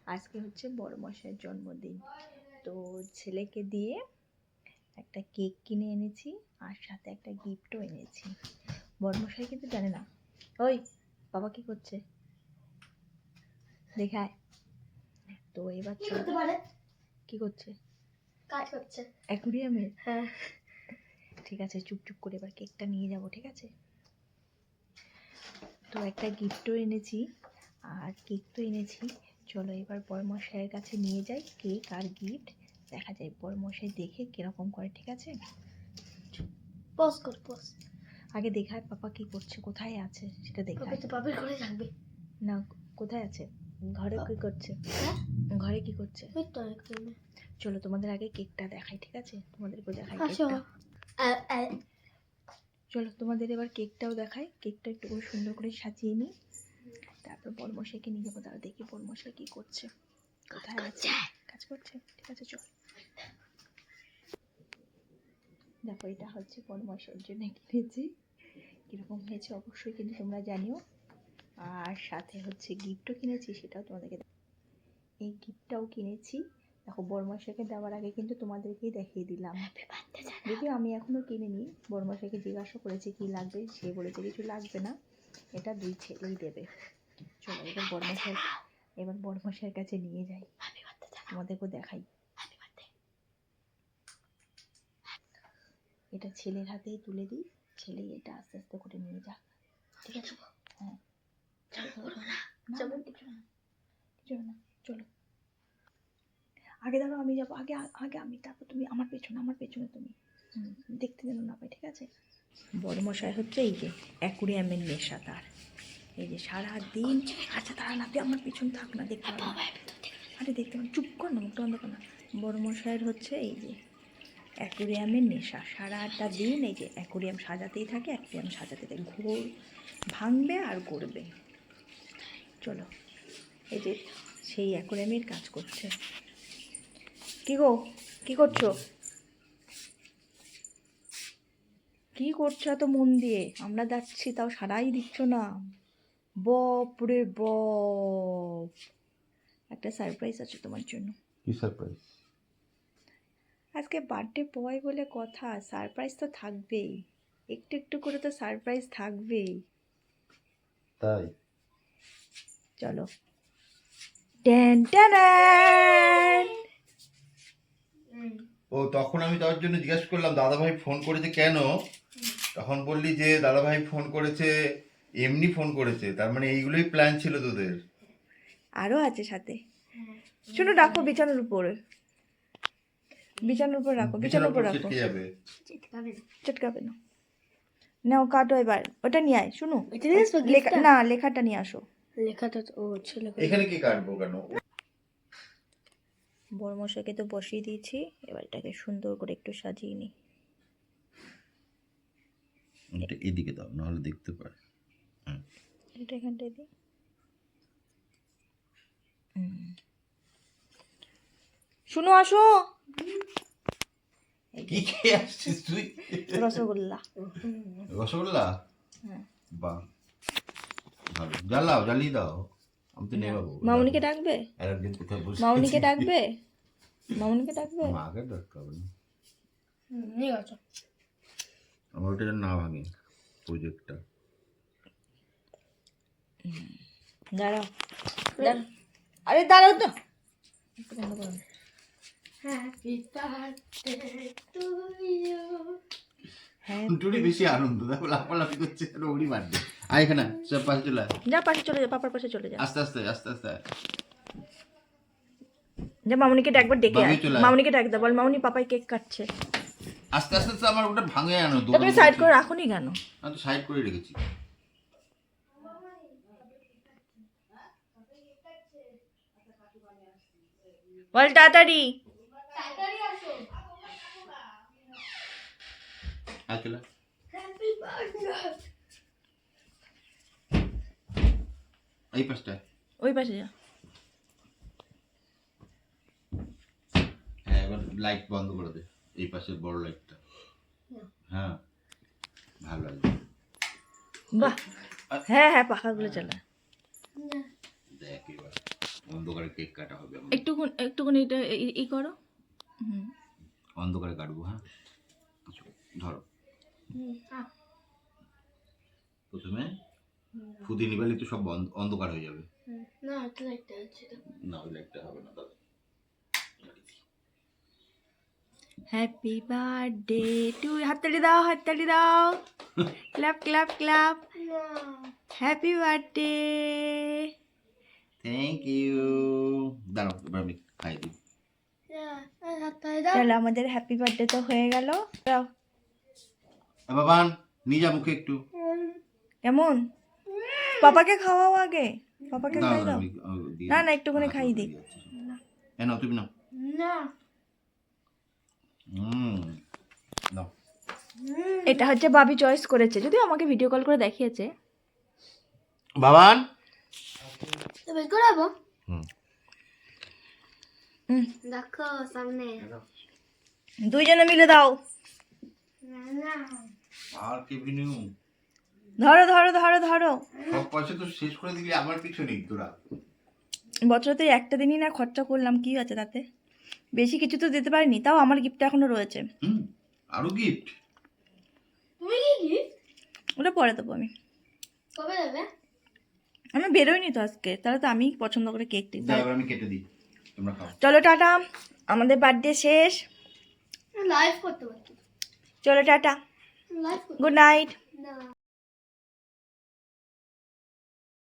আজকে হচ্ছে বড় মশাইয়ের জন্মদিন, তো ছেলেকে দিয়ে একটা কেক কিনে এনেছি আর সাথে একটা গিফটও এনেছি। বড় মশাই কিন্তু জানে না। ওই বাবা কি করছে দেখায়। তো এবার কি করছে? কাজ করছে অ্যাকুরিয়ামে। হ্যাঁ ঠিক আছে, চুপ চুপ করে এবার কেকটা নিয়ে যাব, ঠিক আছে? তো একটা গিফটও এনেছি আর কেক তো এনেছি। চলো এবার বড়মশাইয়ের কাছে নিয়ে যাই কেক আর গিফট, দেখা যায় বড়মশাই দেখে কিরকম করে, ঠিক আছে? পজ কর পজ। আগে দেখায় পাপা কি করছে, কোথায় আছে সেটা দেখায়। তো বাবার ঘরে থাকবে না, কোথায় আছে? ঘরে কি করছে? হ্যাঁ ঘরে কি করছে? ওই তো একদম। চলো তোমাদের আগে কেকটা দেখাই, ঠিক আছে? তোমাদেরকে দেখাই আসো কেকটা। চলো তোমাদের এবার কেকটাও দেখাই। কেকটা একটু করে সুন্দর করে সাজিয়ে নিই, তারপর বড়মশাইকে নিয়ে যাবো। তারা দেখি বড়মশাই কি করছে, কোথায় আছে। কাজ করছে, ঠিক আছে চল। দেখো এটা হচ্ছে বড়মশাইয়ের জন্য কিনেছি, কীরকম হয়েছে অবশ্যই কিন্তু তোমরা জানিও। আর সাথে হচ্ছে গিফটও কিনেছি, সেটাও তোমাদেরকে। এই গিফটটাও কিনেছি, দেখো বড়মশাইকে দেওয়ার আগে কিন্তু তোমাদেরকেই দেখিয়ে দিলাম। যদিও আমি এখনও কিনিনি, বড়মশাইকে জিজ্ঞাসা করেছি কি লাগবে, সে বলেছে কিছু লাগবে না, এটা দুই ছেলেই দেবে। চলো এবার বড়মশাইয়ের কাছে নিয়ে যাই, তোমাদেরকেও দেখাই। এটা ছেলের হাতেই তুলে দিই, ছেলেই এটা আস্তে আস্তে করে নিয়ে যাক, ঠিক আছে? হ্যাঁ কিছু না, চলো আগে দাঁড়াও, আমি যাবো আগে, আগে আমি, তারপর তুমি আমার পেছনে তুমি দেখতে যেন না পাই, ঠিক আছে? বড়মশাই হচ্ছে এই যে অ্যাকুরিয়ামের নেশা তার, এই যে সারাদিন। আচ্ছা তারা না, আমার পিছন থাক না, দেখতে পাবো। আরে দেখতে পাবো, চুপ কর না, মুখটা বন্ধ কর না। বড়মশাইয়ের হচ্ছে এই যে অ্যাকুরিয়ামের নেশা, সারাটা দিন এই যে অ্যাকুরিয়াম সাজাতেই থাকে, অ্যাকুরিয়াম সাজাতে থাকে, ঘোর ভাঙবে আর গড়বে। চলো এই যে সেই অ্যাকুরিয়ামের কাজ করছে। কি গো, কি করছো? কি করছো এত মন দিয়ে? আমরা যাচ্ছি তাও সারাই দিচ্ছ না। বপ রে বপ, একটা সারপ্রাইজ আছে তোমার জন্য। কি সারপ্রাইজ? আজকে বার্থডে বয় বলে কথা, সারপ্রাইজ তো থাকবেই, একটু একটু করে তো সারপ্রাইজ থাকবেই। তাই? চলো। Ten ten. ও তখন আমি তার জন্য জিজ্ঞাসা করলাম দাদাভাই ফোন করেছে কেন, তখন বললি যে দাদাভাই ফোন করেছে এমনি ফোন করেছে, তার মানে এইগুলোই প্ল্যান ছিল তোদের। আরও আছে সাথে, শোনো ডাকো বিছানার উপরে, বিছানার উপর রাখো, বিছানার উপর রাখো। ছিটকে যাবে, চটকাবে না। নাও কাটো এবার, ওটা নিয়ে আয়। শুনো না, লেখাটা নিয়ে আসো। লেখাটা ও ছিল এখানে কি কাটবো কেন? বড়মশাইকে তো বসিয়ে দিয়েছি, এবার এটাকে সুন্দর করে একটু সাজিয়ে নিই। এটা এদিকে দাও, নাহলে দেখতে পারে। এটা এখানটায় দিই। শুনো আসো। কি খেয়ে আসছিস তুই? রসগোল্লা। রসগোল্লা? হ্যাঁ। বাহ, ভালো। জ্বালাও, জ্বালিয়ে দাও, আমি তো নেবাবো। মামুনিকে ডাকবে? আর একদিন কোথায় বসে মামুনিকে ডাকবে? মামুনিকে ডাকবে? মাকে ডাকতে হবে না, নিয়ে গেছো। আমার ওটা যেন না ভাঙে প্রজেক্টটা। দাঁড়াও, আরে দাঁড়াও তো। Happy birthday to you. হ্যাঁ টুরি বেশি আনন্দ, দেখো লাফালাফি করছে, ওরই বার্থডে। আর এখানে সব পাশে চলে আয়। যা পাশে চলে যা, পাপার পাশে চলে যা। আস্তে আস্তে আস্তে আস্তে আয়। যা মামুনিকে একবার ডেকে আয়। বাবু চলে আয়। মামুনিকে ডাক দে, বল মামুনি পাপাই কেক কাটছে। আস্তে আস্তে আস্তে, আমার ওটা ভাঙে আনো। তা তুমি সাইড করে রাখোনি কেন? আমি তো সাইড করে রেখেছি। বল তাড়াতাড়ি। আয় চলে। Happy birthday. এই পাশটা। ওই পাশে যা। হ্যাঁ, এবার লাইট বন্ধ করে দে, এই পাশের বড় লাইটটা। হ্যাঁ, ভালো লাগবে। বাহ, হ্যাঁ হ্যাঁ পাখাগুলো চালা। দেখ এবার অন্ধকারে কেক কাটা হবে আমার। একটুখানি এটা ই করো। হুম। অন্ধকারে কাটবো, হ্যাঁ। আচ্ছা, ধরো। প্রথমে ফুদি নিবালি তো সব অন্ধকার হয়ে যাবে। না এটা একটা আছে তো। না, ওই লাইটটা হবে না দাদা। হ্যাপি বার্থডে টু, হাততালি দাও, হাততালি দাও, ক্ল্যাপ ক্ল্যাপ ক্ল্যাপ। না হ্যাপি বার্থডে। Thank you. দাঁড়াও, এবার আমি খাই দিই। হাতটা দাও। চলো আমাদের হ্যাপি বার্থডে তো হয়ে গেল। দাও। বাবান নিয়ে যা মুখে একটু। কেমন? পাপাকে খাওয়াও আগে, পাপাকে দাও, খাই দাও। আমি দিয়ে না দিই। না একটুখানি হাতে খাইয়ে দিয়ে দিই। দিচ্ছি। নাও তুমি নাও। না নাও। এটা হচ্ছে বাবি চয়েস করেছে, যদিও আমাকে ভিডিও কল করে দেখিয়েছে। বাবান। তো বের করাবো। হুম। দেখো সামনে। দুইজনে মিলে দাও। না আর কে বিনু? ধরো ধরো ধরো ধরো। সব পয়সা তো শেষ করে দিলি আমার পিছনেই তোরা। বছরতে একটা দিনই না খরচা করলাম, কি আছে তাতে? বেশি কিছু তো দিতে পারিনি, তাও আমার গিফটটা এখনো রয়েছে। আরো গিফট? তুমি কি কি ওটা পরে দেবো আমি। কবে যাবে? আমি বেরোইনি তো আজকে, তাহলে তো আমি পছন্দ করে কেক দিই। দাও, এবার আমি কেটে দিই, তোমরা খাও। চলো টাটা, আমাদের বার্থডে শেষ। লাইভ করতে পারছি। চলো টাটা, লাইভ করতে গুড নাইট। না